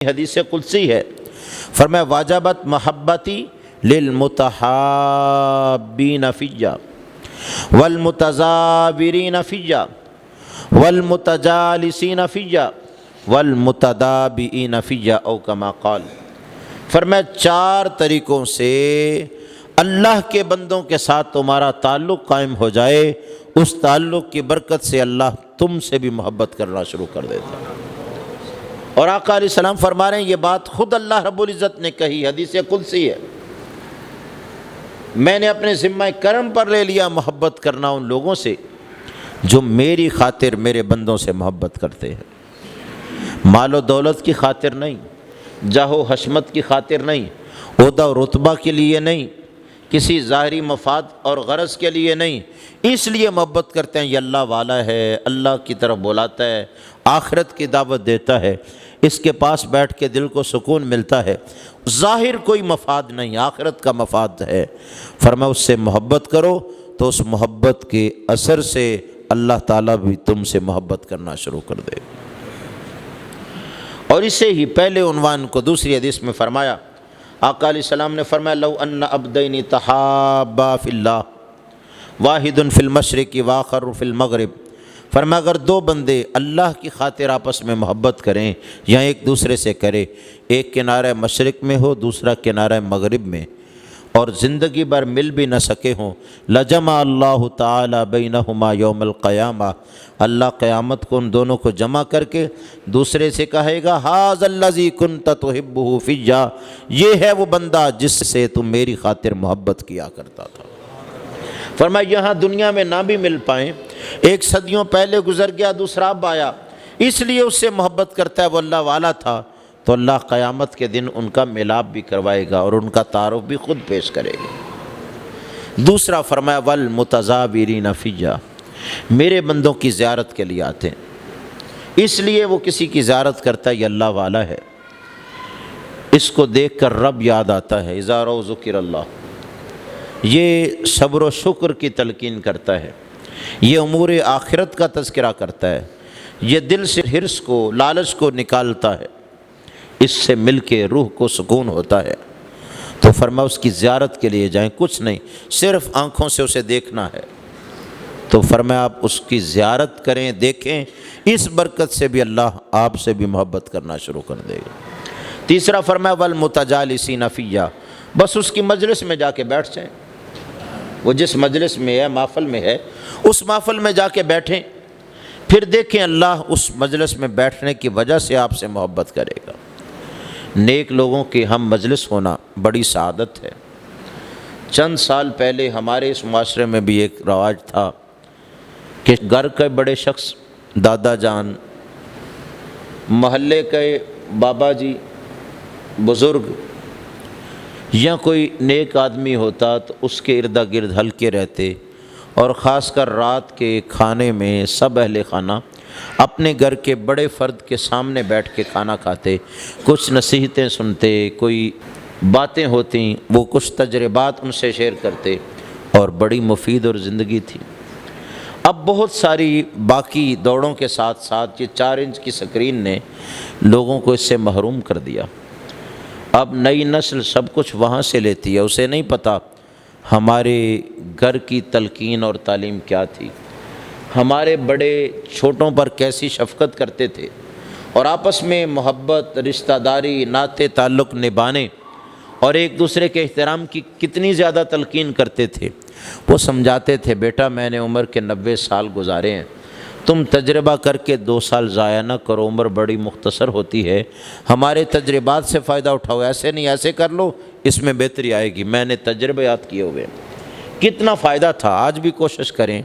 حدیث قدسی ہے، فرمایا واجبت محبتی للمتحابین فیّا والمتزاورین فیّا والمتجالسین فیّا والمتدابئین فیّا او کما قال۔ فرمایا چار طریقوں سے اللہ کے بندوں کے ساتھ تمہارا تعلق قائم ہو جائے، اس تعلق کی برکت سے اللہ تم سے بھی محبت کرنا شروع کر دیتا ہے۔ اور آقا علیہ السلام فرما رہے ہیں یہ بات خود اللہ رب العزت نے کہی، حدیث قدسی ہے، میں نے اپنے ذمہ کرم پر لے لیا محبت کرنا ان لوگوں سے جو میری خاطر میرے بندوں سے محبت کرتے ہیں، مال و دولت کی خاطر نہیں، جاہ و حشمت کی خاطر نہیں، عہدہ و رتبہ کے لیے نہیں، کسی ظاہری مفاد اور غرض کے لیے نہیں، اس لیے محبت کرتے ہیں یہ اللہ والا ہے، اللہ کی طرف بلاتا ہے، آخرت کی دعوت دیتا ہے، اس کے پاس بیٹھ کے دل کو سکون ملتا ہے، ظاہر کوئی مفاد نہیں، آخرت کا مفاد ہے۔ فرمایا اس سے محبت کرو تو اس محبت کے اثر سے اللہ تعالیٰ بھی تم سے محبت کرنا شروع کر دے۔ اور اسے ہی پہلے عنوان کو دوسری حدیث میں فرمایا، آقا علیہ السلام نے فرمایا لو ان عبدین تحابا فی اللہ واحد فی المشرق وآخر فی المغرب، فرمایا اگر دو بندے اللہ کی خاطر آپس میں محبت کریں یا ایک دوسرے سے کرے، ایک کنارہ مشرق میں ہو دوسرا کنارہ مغرب میں، اور زندگی بھر مل بھی نہ سکے ہوں، لجمع اللہ تعالی بینہما یوم القیامہ، اللہ قیامت کو ان دونوں کو جمع کر کے دوسرے سے کہے گا ھذا الذی کنت تحبہ فیّا، یہ ہے وہ بندہ جس سے تم میری خاطر محبت کیا کرتا تھا۔ فرمایا یہاں دنیا میں نہ بھی مل پائیں، ایک صدیوں پہلے گزر گیا دوسرا اب آیا، اس لیے اس سے محبت کرتا ہے، وہ اللہ والا تھا، تو اللہ قیامت کے دن ان کا ملاپ بھی کروائے گا اور ان کا تعارف بھی خود پیش کرے گا۔ دوسرا فرمایا والمتزاورین فیّا، میرے بندوں کی زیارت کے لیے آتے ہیں، اس لیے وہ کسی کی زیارت کرتا ہے یہ اللہ والا ہے، اس کو دیکھ کر رب یاد آتا ہے، اذا رأوا ذکر اللہ، یہ صبر و شکر کی تلقین کرتا ہے، یہ امور آخرت کا تذکرہ کرتا ہے، یہ دل سے حرص کو لالچ کو نکالتا ہے، اس سے مل کے روح کو سکون ہوتا ہے۔ تو فرمایا اس کی زیارت کے لیے جائیں، کچھ نہیں، صرف آنکھوں سے اسے دیکھنا ہے، تو فرمایا آپ اس کی زیارت کریں، دیکھیں، اس برکت سے بھی اللہ آپ سے بھی محبت کرنا شروع کر دے گا۔ تیسرا فرمایا والمتجالسین فیّا، بس اس کی مجلس میں جا کے بیٹھ جائیں، وہ جس مجلس میں ہے محفل میں ہے اس محفل میں جا کے بیٹھیں، پھر دیکھیں اللہ اس مجلس میں بیٹھنے کی وجہ سے آپ سے محبت کرے گا۔ نیک لوگوں کے ہم مجلس ہونا بڑی سعادت ہے۔ چند سال پہلے ہمارے اس معاشرے میں بھی ایک رواج تھا کہ گھر کے بڑے شخص، دادا جان، محلے کے بابا جی، بزرگ یا کوئی نیک آدمی ہوتا تو اس کے ارد گرد حلقے رہتے، اور خاص کر رات کے کھانے میں سب اہل خانہ اپنے گھر کے بڑے فرد کے سامنے بیٹھ کے کھانا کھاتے، کچھ نصیحتیں سنتے، کوئی باتیں ہوتیں، وہ کچھ تجربات ان سے شیئر کرتے، اور بڑی مفید اور زندگی تھی۔ اب بہت ساری باقی دوڑوں کے ساتھ ساتھ یہ 4 انچ کی سکرین نے لوگوں کو اس سے محروم کر دیا۔ اب نئی نسل سب کچھ وہاں سے لیتی ہے، اسے نہیں پتہ ہمارے گھر کی تلقین اور تعلیم کیا تھی، ہمارے بڑے چھوٹوں پر کیسی شفقت کرتے تھے، اور آپس میں محبت، رشتہ داری، ناطے تعلق نبھانے اور ایک دوسرے کے احترام کی کتنی زیادہ تلقین کرتے تھے۔ وہ سمجھاتے تھے بیٹا میں نے عمر کے 90 سال گزارے ہیں، تم تجربہ کر کے 2 سال ضائع نہ کرو، عمر بڑی مختصر ہوتی ہے، ہمارے تجربات سے فائدہ اٹھاؤ، ایسے نہیں ایسے کر لو، اس میں بہتری آئے گی، میں نے تجربات کیے ہوئے۔ کتنا فائدہ تھا، آج بھی کوشش کریں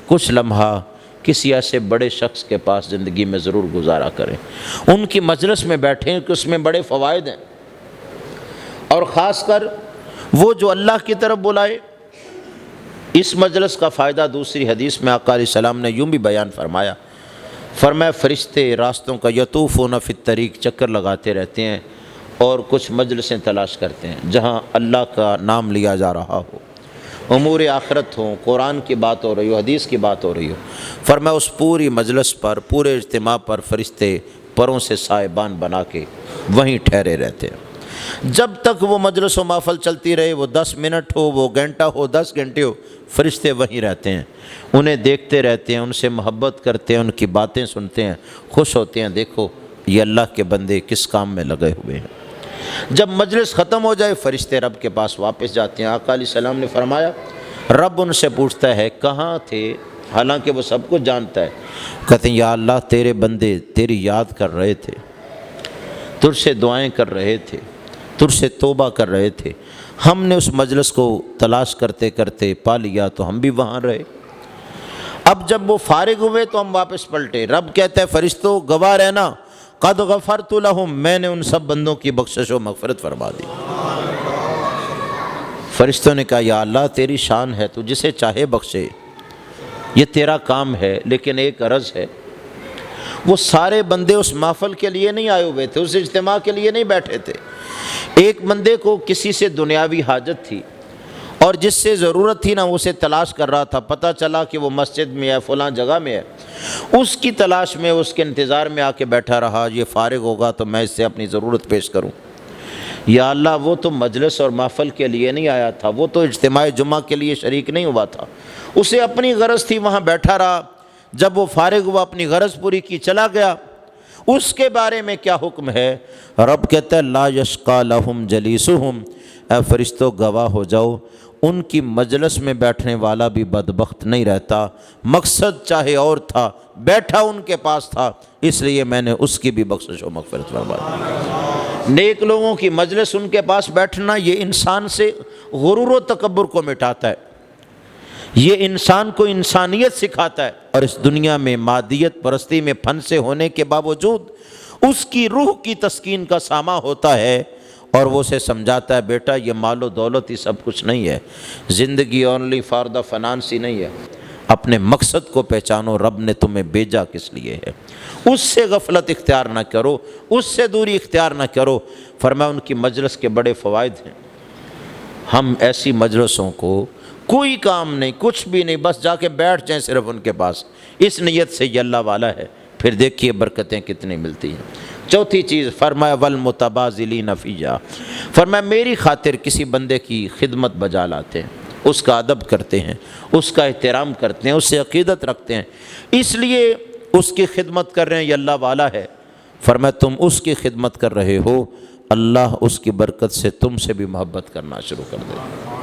کچھ لمحہ کسی ایسے بڑے شخص کے پاس زندگی میں ضرور گزارا کریں، ان کی مجلس میں بیٹھیں کہ اس میں بڑے فوائد ہیں، اور خاص کر وہ جو اللہ کی طرف بلائے۔ اس مجلس کا فائدہ دوسری حدیث میں آقا علیہ السلام نے یوں بھی بیان فرمایا، فرمایا فرشتے راستوں کا یطوفون فی الطریق، چکر لگاتے رہتے ہیں اور کچھ مجلسیں تلاش کرتے ہیں جہاں اللہ کا نام لیا جا رہا ہو، امور آخرت ہوں، قرآن کی بات ہو رہی ہو، حدیث کی بات ہو رہی ہو۔ فرمایا اس پوری مجلس پر، پورے اجتماع پر فرشتے پروں سے سائبان بنا کے وہیں ٹھہرے رہتے ہیں۔ جب تک وہ مجلس و محفل چلتی رہے، وہ 10 منٹ ہو، وہ گھنٹہ ہو، 10 گھنٹے ہو، فرشتے وہیں رہتے ہیں، انہیں دیکھتے رہتے ہیں، ان سے محبت کرتے ہیں، ان کی باتیں سنتے ہیں، خوش ہوتے ہیں، دیکھو یہ اللہ کے بندے کس کام میں لگے ہوئے ہیں۔ جب مجلس ختم ہو جائے، فرشتے رب کے پاس واپس جاتے ہیں۔ آقا علیہ السلام نے فرمایا رب ان سے پوچھتا ہے کہاں تھے، حالانکہ وہ سب کچھ جانتا ہے۔ کہتے ہیں یا اللہ تیرے بندے تیری یاد کر رہے تھے، تجھ سے دعائیں کر رہے تھے، تجھ سے توبہ کر رہے تھے، ہم نے اس مجلس کو تلاش کرتے کرتے پا لیا تو ہم بھی وہاں رہے۔ اب جب وہ فارغ ہوئے تو ہم واپس پلٹے۔ رب کہتا ہے فرشتوں گواہ رہنا، قد غفرت لہم، میں نے ان سب بندوں کی بخشش و مغفرت فرما دی۔ فرشتوں نے کہا یا اللہ تیری شان ہے، تو جسے چاہے بخشے، یہ تیرا کام ہے، لیکن ایک عرض ہے۔ وہ سارے بندے اس محفل کے لیے نہیں آئے ہوئے تھے، اس اجتماع کے لیے نہیں بیٹھے تھے۔ ایک بندے کو کسی سے دنیاوی حاجت تھی اور جس سے ضرورت تھی نا اسے تلاش کر رہا تھا، پتہ چلا کہ وہ مسجد میں ہے، فلاں جگہ میں ہے، اس کی تلاش میں، اس کے انتظار میں آ کے بیٹھا رہا، یہ فارغ ہوگا تو میں اس سے اپنی ضرورت پیش کروں۔ یا اللہ وہ تو مجلس اور محفل کے لیے نہیں آیا تھا، وہ تو اجتماع جمعہ کے لیے شریک نہیں ہوا تھا، اسے اپنی غرض تھی، وہاں بیٹھا رہا، جب وہ فارغ ہوا اپنی غرض پوری کی چلا گیا۔ اس کے بارے میں کیا حکم ہے؟ رب کہتا ہے لا یشقی لہم جلیسہم، اے فرشتوں گواہ ہو جاؤ ان کی مجلس میں بیٹھنے والا بھی بدبخت نہیں رہتا، مقصد چاہے اور تھا، بیٹھا ان کے پاس تھا، اس لیے میں نے اس کی بھی بخشش و مغفرت فرما دی۔ نیک لوگوں کی مجلس ان کے پاس بیٹھنا یہ انسان سے غرور و تکبر کو مٹاتا ہے، یہ انسان کو انسانیت سکھاتا ہے، اور اس دنیا میں مادیت پرستی میں پھنسے ہونے کے باوجود اس کی روح کی تسکین کا ساما ہوتا ہے، اور وہ اسے سمجھاتا ہے بیٹا یہ مال و دولت ہی سب کچھ نہیں ہے، زندگی اونلی فار دا فنانس ہی نہیں ہے، اپنے مقصد کو پہچانو، رب نے تمہیں بھیجا کس لیے ہے، اس سے غفلت اختیار نہ کرو، اس سے دوری اختیار نہ کرو۔ فرمایا ان کی مجلس کے بڑے فوائد ہیں، ہم ایسی مجلسوں کو کوئی کام نہیں، کچھ بھی نہیں، بس جا کے بیٹھ جائیں صرف ان کے پاس، اس نیت سے یہ اللہ والا ہے، پھر دیکھیے برکتیں کتنی ملتی ہیں۔ چوتھی چیز فرمایا والمتبازلین فیہا، فرمایا میری خاطر کسی بندے کی خدمت بجا لاتے ہیں، اس کا ادب کرتے ہیں، اس کا احترام کرتے ہیں، اس سے عقیدت رکھتے ہیں، اس لیے اس کی خدمت کر رہے ہیں، یہ اللہ والا ہے۔ فرمایا تم اس کی خدمت کر رہے ہو، اللہ اس کی برکت سے تم سے بھی محبت کرنا شروع کر دے۔